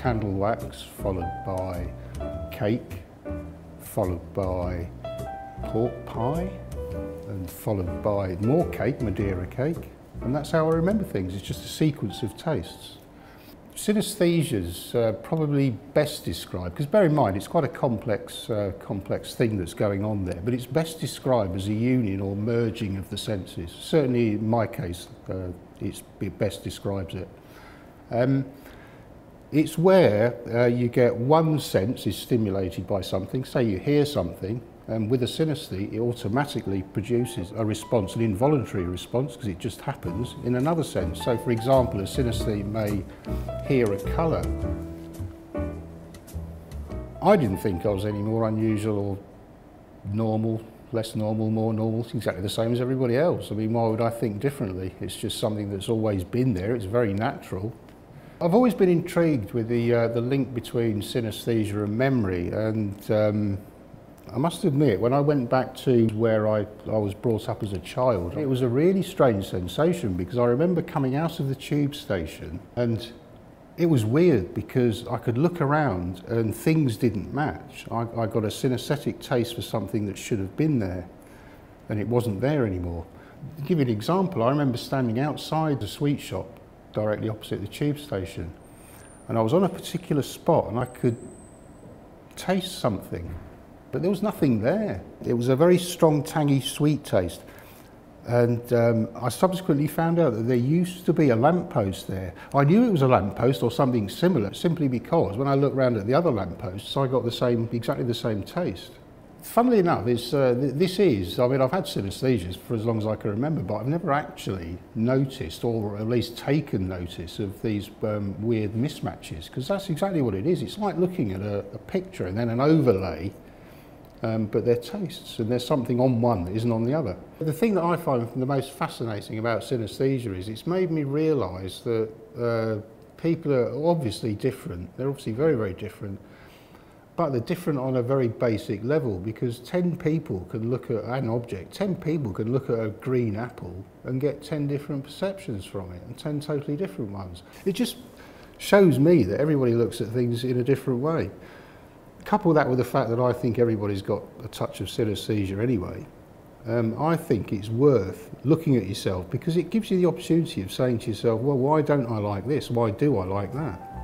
candle wax, followed by cake, followed by pork pie, and followed by more cake, Madeira cake. And that's how I remember things. It's just a sequence of tastes. Synesthesia's probably best described, because bear in mind it's quite a complex thing that's going on there, but it's best described as a union or merging of the senses. Certainly in my case, it best describes it. It's where you get one sense is stimulated by something, say you hear something, and with a synesthete it automatically produces a response, an involuntary response, because it just happens in another sense. So for example, a synesthete may hear a colour. I didn't think I was any more unusual or normal, less normal, more normal. It's exactly the same as everybody else. I mean, why would I think differently? It's just something that's always been there. It's very natural. I've always been intrigued with the link between synesthesia and memory, and I must admit, when I went back to where I was brought up as a child, it was a really strange sensation, because I remember coming out of the tube station and it was weird because I could look around and things didn't match. I got a synesthetic taste for something that should have been there and it wasn't there anymore. To give you an example, I remember standing outside the sweet shop directly opposite the tube station, and I was on a particular spot and I could taste something, but there was nothing there. It was a very strong, tangy, sweet taste. And I subsequently found out that there used to be a lamppost there. I knew it was a lamppost or something similar simply because when I looked around at the other lampposts, I got exactly the same taste. Funnily enough, I mean, I've had synesthesias for as long as I can remember, but I've never actually noticed, or at least taken notice of these weird mismatches, because that's exactly what it is. It's like looking at a picture and then an overlay, but they're tastes, and there's something on one that isn't on the other. The thing that I find the most fascinating about synesthesia is it's made me realise that people are obviously different. They're obviously very, very different, but they're different on a very basic level, because 10 people can look at an object, 10 people can look at a green apple and get 10 different perceptions from it, and 10 totally different ones. It just shows me that everybody looks at things in a different way. Couple that with the fact that I think everybody's got a touch of synesthesia anyway, I think it's worth looking at yourself, because it gives you the opportunity of saying to yourself, well, why don't I like this? Why do I like that?